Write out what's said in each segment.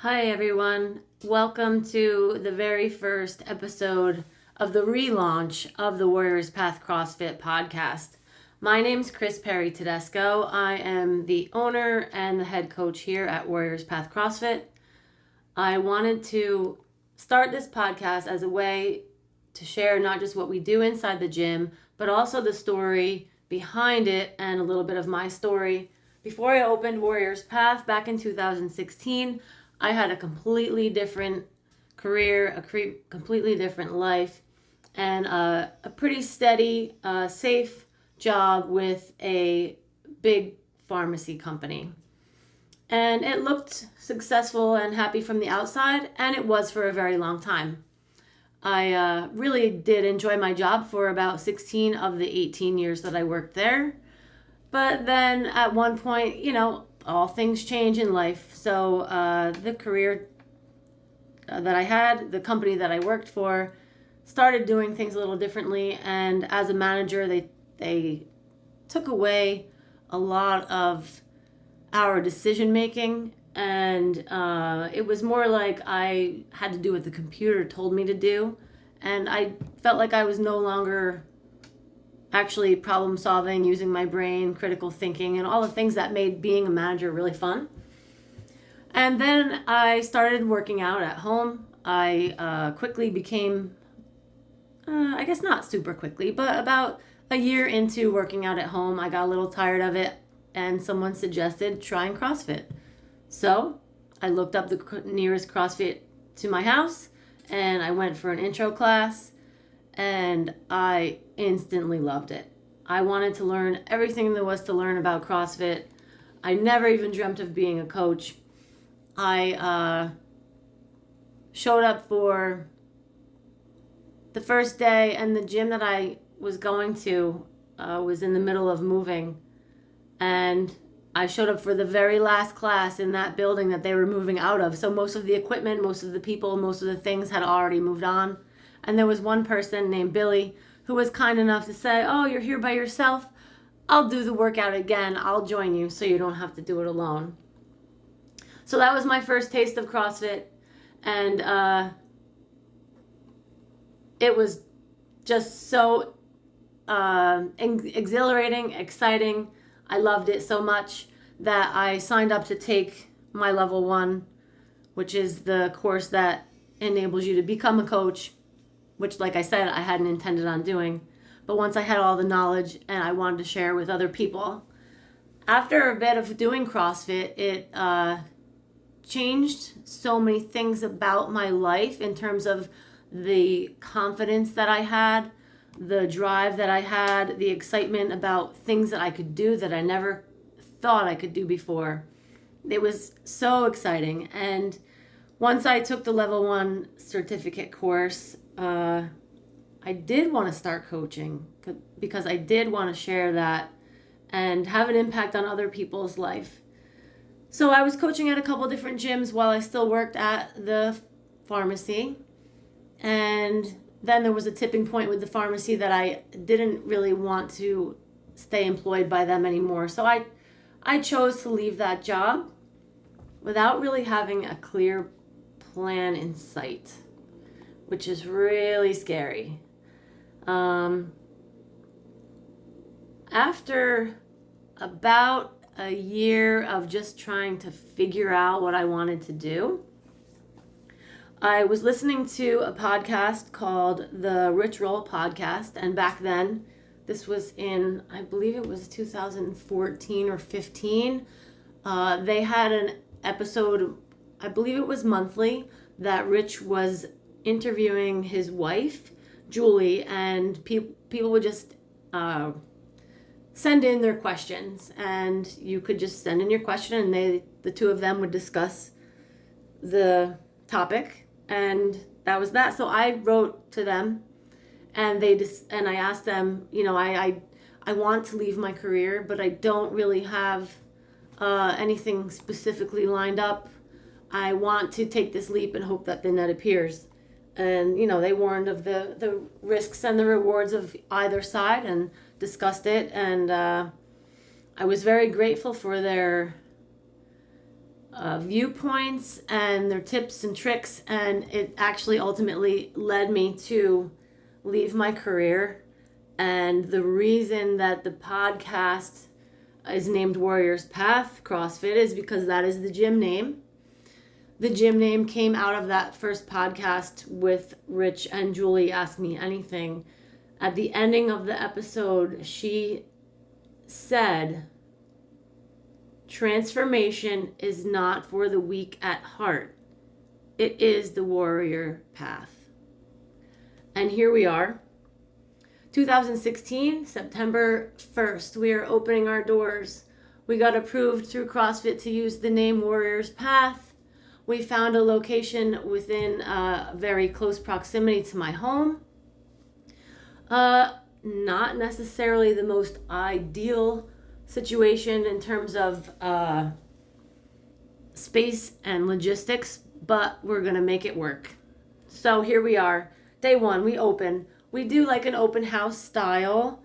Hi everyone, welcome to the very first episode of the relaunch of the Warriors Path CrossFit podcast. My name's Kris Perry-Tedesco. I am the owner and the head coach here at Warriors Path CrossFit. I wanted to start this podcast as a way to share not just what we do inside the gym, but also the story behind it and a little bit of my story. Before I opened Warriors Path back in 2016, I had a completely different career, a completely different life, and a pretty steady, safe job with a big pharmacy company. And it looked successful and happy from the outside, and it was for a very long time. I really did enjoy my job for about 16 of the 18 years that I worked there. But then at one point, all things change in life. So the career that I had, the company that I worked for, started doing things a little differently. And as a manager, they took away a lot of our decision making. And it was more like I had to do what the computer told me to do. And I felt like I was no longer actually problem solving, using my brain, critical thinking, and all the things that made being a manager really fun. And then I started working out at home. I quickly became, I guess not super quickly, but about a year into working out at home, I got a little tired of it, and someone suggested trying CrossFit. So I looked up the nearest CrossFit to my house, and I went for an intro class, and I instantly loved it. I wanted to learn everything there was to learn about CrossFit. I never even dreamt of being a coach. I showed up for the first day, and the gym that I was going to was in the middle of moving. And I showed up for the very last class in that building that they were moving out of. So most of the equipment, most of the people, most of the things had already moved on. And there was one person named Billy who was kind enough to say, "Oh, you're here by yourself? I'll do the workout again. I'll join you so you don't have to do it alone." So that was my first taste of CrossFit. And it was just so exhilarating, exciting. I loved it so much that I signed up to take my level 1, which is the course that enables you to become a coach, which, like I said, I hadn't intended on doing. But once I had all the knowledge and I wanted to share with other people, after a bit of doing CrossFit, it changed so many things about my life in terms of the confidence that I had, the drive that I had, the excitement about things that I could do that I never thought I could do before. It was so exciting. And once I took the level 1 certificate course, I did want to start coaching because I did want to share that and have an impact on other people's life. So I was coaching at a couple different gyms while I still worked at the pharmacy. And then there was a tipping point with the pharmacy that I didn't really want to stay employed by them anymore. So I chose to leave that job without really having a clear plan in sight, which is really scary. After about a year of just trying to figure out what I wanted to do, I was listening to a podcast called the Rich Roll Podcast, and back then, this was in, I believe it was 2014 or 15, they had an episode, I believe it was monthly, that Rich was interviewing his wife, Julie, and people would just send in their questions, and you could just send in your question, and the two of them would discuss the topic, and that was that. So I wrote to them, and I asked them, I want to leave my career, but I don't really have anything specifically lined up. I want to take this leap and hope that the net appears. And, they warned of the risks and the rewards of either side and discussed it. And I was very grateful for their viewpoints and their tips and tricks, and it actually ultimately led me to leave my career. And the reason that the podcast is named Warriors Path CrossFit is because that is the gym name. The gym name came out of that first podcast with Rich and Julie Ask Me Anything. At the ending of the episode, she said, transformation is not for the weak at heart. It is the warrior path. And here we are. 2016, September 1st, we are opening our doors. We got approved through CrossFit to use the name Warriors Path. We found a location within very close proximity to my home. Not necessarily the most ideal situation in terms of space and logistics, but we're gonna make it work. So here we are. Day one, we open. We do like an open house style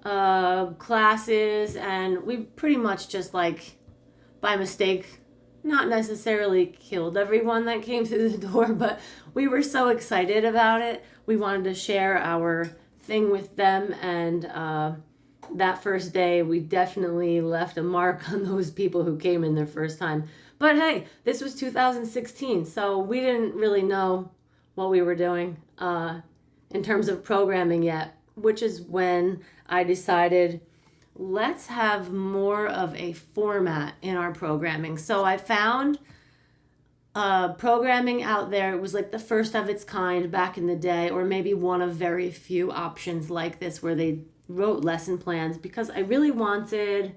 classes, and we pretty much just like by mistake, not necessarily killed everyone that came through the door, but we were so excited about it. We wanted to share our thing with them, and that first day we definitely left a mark on those people who came in their first time. But hey, this was 2016, so we didn't really know what we were doing in terms of programming yet, which is when I decided let's have more of a format in our programming. So I found programming out there. It was like the first of its kind back in the day, or maybe one of very few options like this where they wrote lesson plans, because I really wanted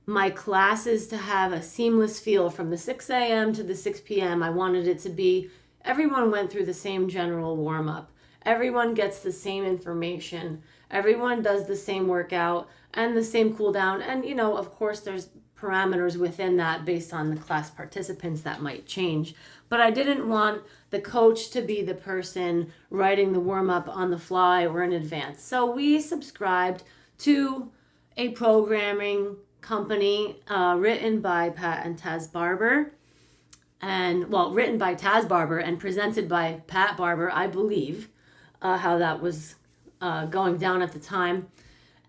my classes to have a seamless feel from the 6 a.m. to the 6 p.m. I wanted it to be, everyone went through the same general warm-up. Everyone gets the same information. Everyone does the same workout and the same cool down. And, you know, of course, there's parameters within that based on the class participants that might change. But I didn't want the coach to be the person writing the warm-up on the fly or in advance. So we subscribed to a programming company written by Pat and Taz Barber. And, well, written by Taz Barber and presented by Pat Barber, I believe, how that was going down at the time.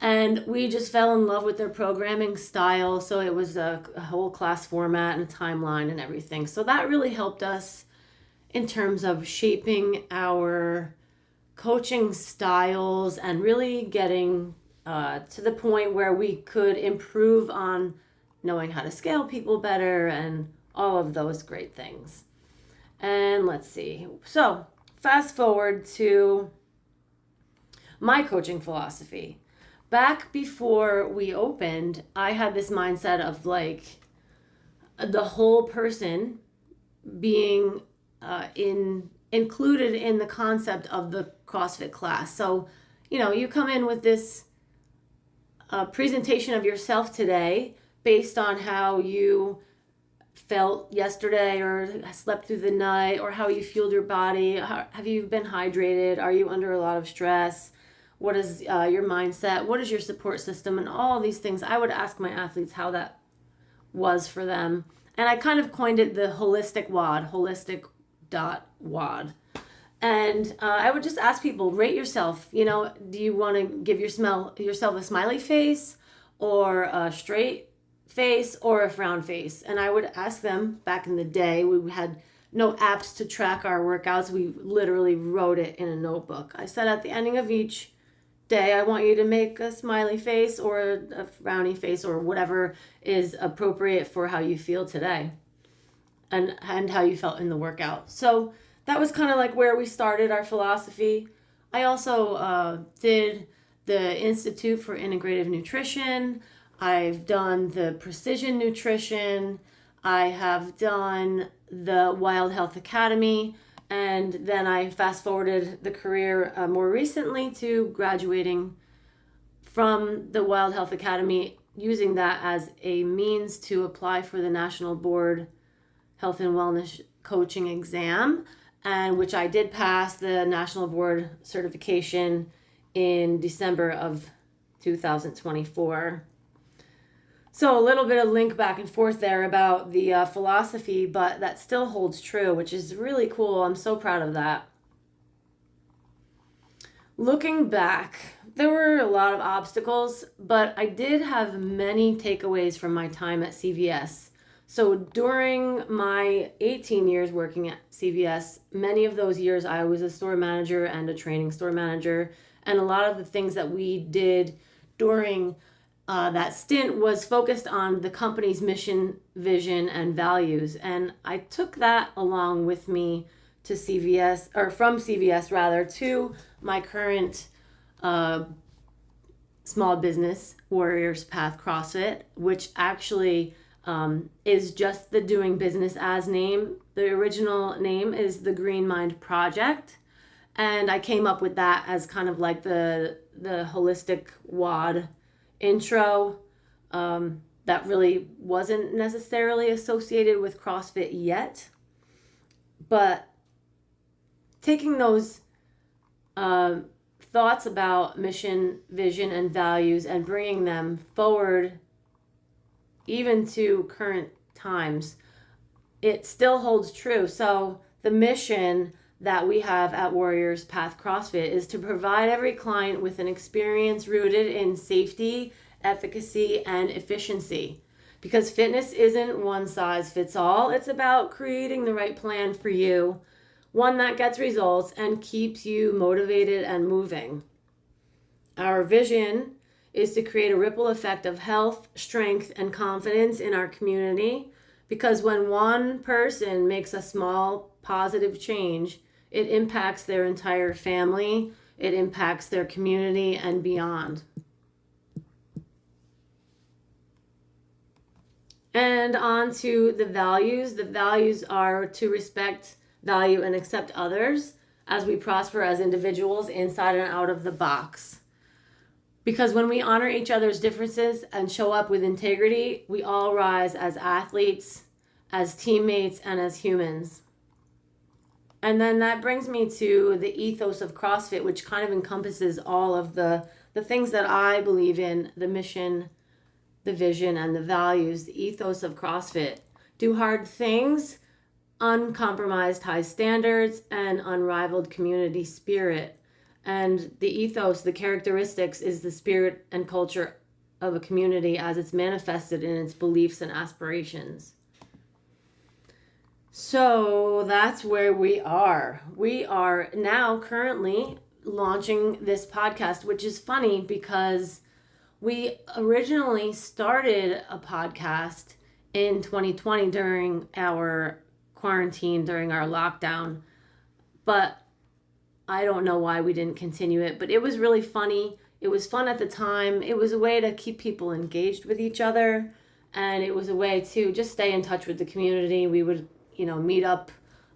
And we just fell in love with their programming style. So it was a whole class format and a timeline and everything. So that really helped us in terms of shaping our coaching styles and really getting to the point where we could improve on knowing how to scale people better and all of those great things. And let's see. So fast forward to my coaching philosophy. Back before we opened, I had this mindset of like the whole person being included in the concept of the CrossFit class. So, you know, you come in with this presentation of yourself today based on how you felt yesterday or slept through the night or how you fueled your body. Have you been hydrated? Are you under a lot of stress? What is your mindset? What is your support system? And all these things. I would ask my athletes how that was for them. And I kind of coined it the holistic WOD, holistic.WOD. And I would just ask people, rate yourself. You know, do you want to give yourself a smiley face or a straight face or a frown face? And I would ask them. Back in the day, we had no apps to track our workouts. We literally wrote it in a notebook. I said at the ending of each day, I want you to make a smiley face or a frowny face or whatever is appropriate for how you feel today and how you felt in the workout. So that was kind of like where we started our philosophy. I also did the Institute for Integrative Nutrition. I've done the Precision Nutrition. I have done the Wild Health Academy. And then I fast forwarded the career more recently to graduating from the Wild Health Academy, using that as a means to apply for the National Board Health and Wellness Coaching exam, and which I did pass the National Board certification in December of 2024. So a little bit of link back and forth there about the philosophy, but that still holds true, which is really cool. I'm so proud of that. Looking back, there were a lot of obstacles, but I did have many takeaways from my time at CVS. So during my 18 years working at CVS, many of those years I was a store manager and a training store manager. And a lot of the things that we did during that stint was focused on the company's mission, vision, and values. And I took that along with me to CVS, or from CVS rather, to my current small business, Warriors Path CrossFit, which actually is just the doing business as name. The original name is the Green Mind Project. And I came up with that as kind of like the holistic WOD intro that really wasn't necessarily associated with CrossFit yet. But taking those thoughts about mission, vision, and values and bringing them forward even to current times, it still holds true. So the mission that we have at Warriors Path CrossFit is to provide every client with an experience rooted in safety, efficacy, and efficiency. Because fitness isn't one size fits all. It's about creating the right plan for you, one that gets results and keeps you motivated and moving. Our vision is to create a ripple effect of health, strength, and confidence in our community, because when one person makes a small positive change, it impacts their entire family, it impacts their community and beyond. And on to the values. The values are to respect, value, and accept others as we prosper as individuals inside and out of the box. Because when we honor each other's differences and show up with integrity, we all rise as athletes, as teammates, and as humans. And then that brings me to the ethos of CrossFit, which kind of encompasses all of the things that I believe in: the mission, the vision, and the values. The ethos of CrossFit: do hard things, uncompromised high standards, and unrivaled community spirit. And the ethos, the characteristics, is the spirit and culture of a community as it's manifested in its beliefs and aspirations. So that's where we are. We are now currently launching this podcast, which is funny because we originally started a podcast in 2020 during our quarantine, during our lockdown, but I don't know why we didn't continue it, but it was really funny. It was fun at the time. It was a way to keep people engaged with each other, and it was a way to just stay in touch with the community. We would, meet up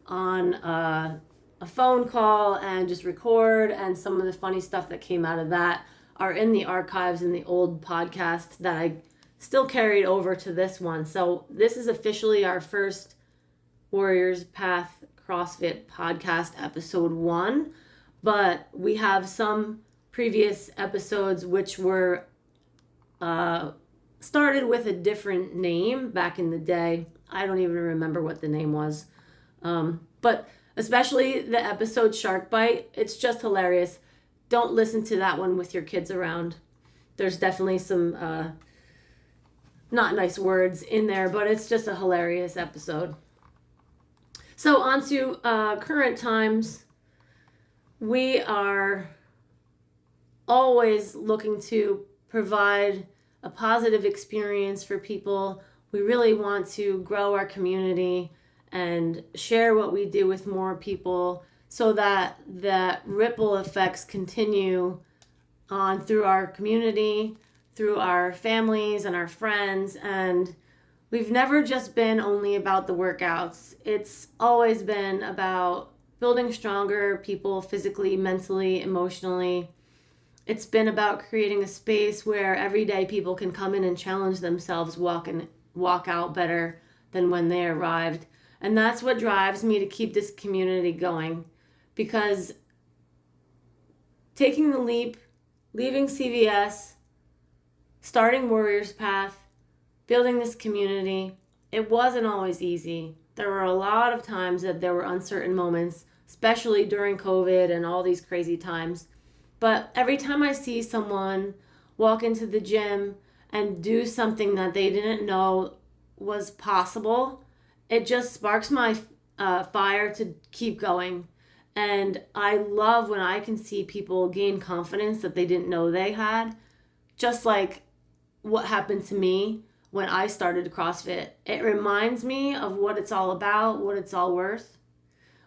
on a phone call and just record, and some of the funny stuff that came out of that are in the archives in the old podcast that I still carried over to this one. So this is officially our first Warriors Path CrossFit podcast, episode 1, but we have some previous episodes which were started with a different name back in the day. I don't even remember what the name was. But especially the episode Shark Bite, it's just hilarious. Don't listen to that one with your kids around. There's definitely some not nice words in there, but it's just a hilarious episode. So on to current times. We are always looking to provide a positive experience for people. We really want to grow our community and share what we do with more people so that ripple effects continue on through our community, through our families and our friends. And we've never just been only about the workouts. It's always been about building stronger people physically, mentally, emotionally. It's been about creating a space where everyday people can come in and challenge themselves, walk out better than when they arrived. And that's what drives me to keep this community going, because taking the leap, leaving CVS, starting Warriors Path, building this community. It wasn't always easy. There were a lot of times that there were uncertain moments, especially during COVID and all these crazy times. But every time I see someone walk into the gym and do something that they didn't know was possible, it just sparks my fire to keep going. And I love when I can see people gain confidence that they didn't know they had, just like what happened to me when I started CrossFit. It reminds me of what it's all about, what it's all worth.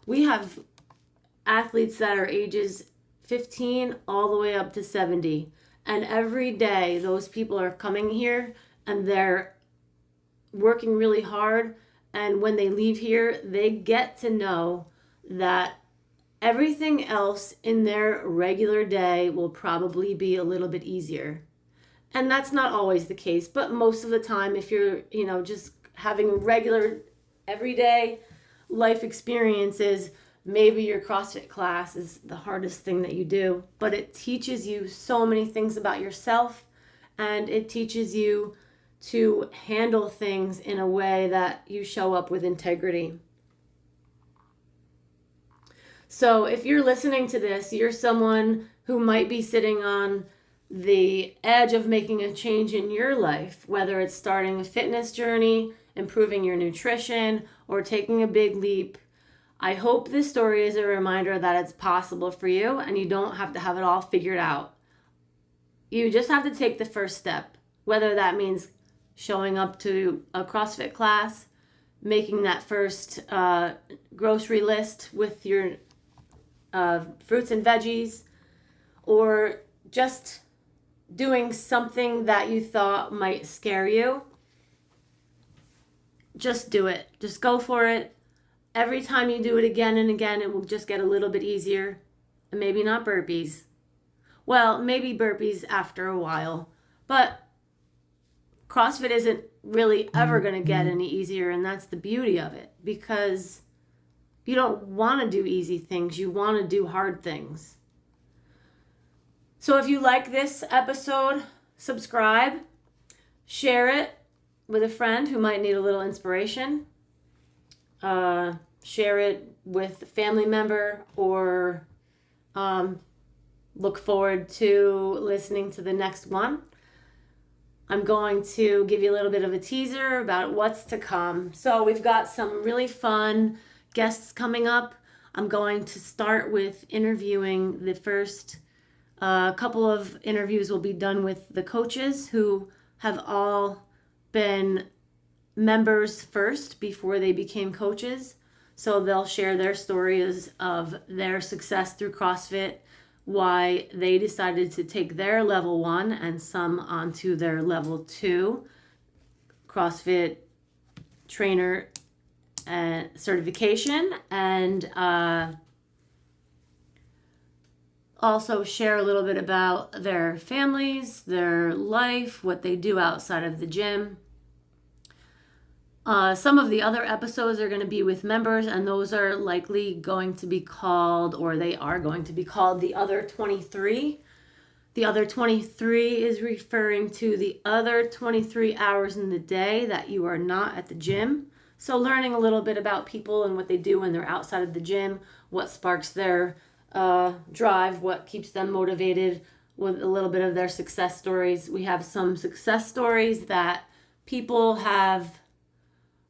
We have athletes that are ages 15 all the way up to 70. And every day those people are coming here and they're working really hard. And when they leave here, they get to know that everything else in their regular day will probably be a little bit easier. And that's not always the case, but most of the time, if you're, just having regular, everyday life experiences, maybe your CrossFit class is the hardest thing that you do, but it teaches you so many things about yourself, and it teaches you to handle things in a way that you show up with integrity. So if you're listening to this, you're someone who might be sitting on the edge of making a change in your life, whether it's starting a fitness journey, improving your nutrition, or taking a big leap. I hope this story is a reminder that it's possible for you and you don't have to have it all figured out. You just have to take the first step, whether that means showing up to a CrossFit class, making that first grocery list with your fruits and veggies, or just doing something that you thought might scare you. Just do it. Just go for it. Every time you do it again and again, it will just get a little bit easier. And maybe not burpees. Well, maybe burpees after a while. But CrossFit isn't really ever going to get any easier, and that's the beauty of it, because you don't want to do easy things. You want to do hard things. So if you like this episode, subscribe, share it with a friend who might need a little inspiration. Share it with a family member, or look forward to listening to the next one. I'm going to give you a little bit of a teaser about what's to come. So we've got some really fun guests coming up. I'm going to start with interviewing. The first couple of interviews will be done with the coaches who have all been members first before they became coaches. So they'll share their stories of their success through CrossFit, why they decided to take their level 1 and some onto their level 2 CrossFit trainer certification, and also share a little bit about their families, their life, what they do outside of the gym. Some of the other episodes are going to be with members, and those are likely going to be called, or they are going to be called, the Other 23. The Other 23 is referring to the other 23 hours in the day that you are not at the gym. So learning a little bit about people and what they do when they're outside of the gym, what sparks their drive, what keeps them motivated, with a little bit of their success stories. We have some success stories that people have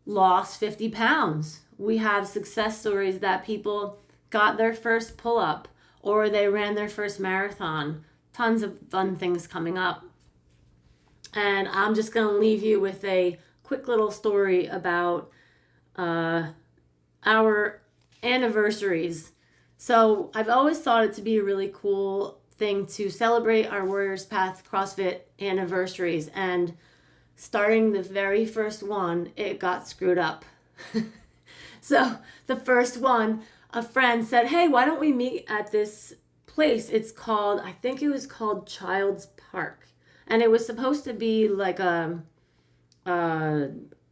lost 50 pounds. We have success stories that people got their first pull-up, or they ran their first marathon. Tons of fun things coming up. And I'm just going to leave you with a quick little story about our anniversaries. So I've always thought it to be a really cool thing to celebrate our Warriors Path CrossFit anniversaries, and starting the very first one, it got screwed up. So the first one, a friend said, hey, why don't we meet at this place? It's called, I think it was called Child's Park. And it was supposed to be like a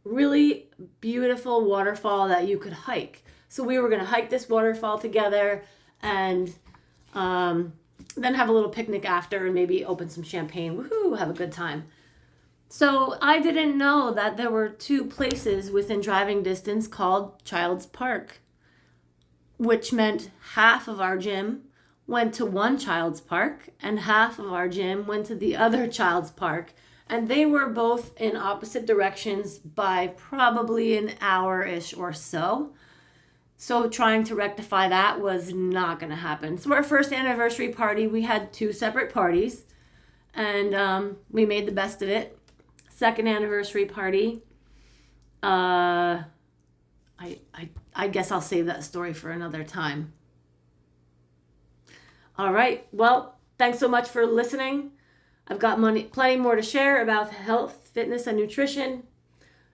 really beautiful waterfall that you could hike. So we were going to hike this waterfall together, and then have a little picnic after, and maybe open some champagne. Woohoo, have a good time. So I didn't know that there were 2 places within driving distance called Child's Park, which meant half of our gym went to one child's park and half of our gym went to the other child's park. And they were both in opposite directions by probably an hour-ish or so. So trying to rectify that was not going to happen. So our first anniversary party, we had 2 separate parties, and we made the best of it. Second anniversary party, I guess I'll save that story for another time. All right. Well, thanks so much for listening. I've got plenty more to share about health, fitness, and nutrition,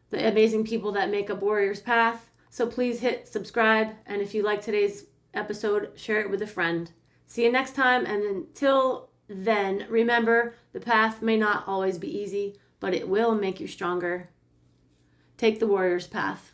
the amazing people that make up Warrior's Path. So please hit subscribe. And if you like today's episode, share it with a friend. See you next time. And until then, remember, the path may not always be easy, but it will make you stronger. Take the Warrior's Path.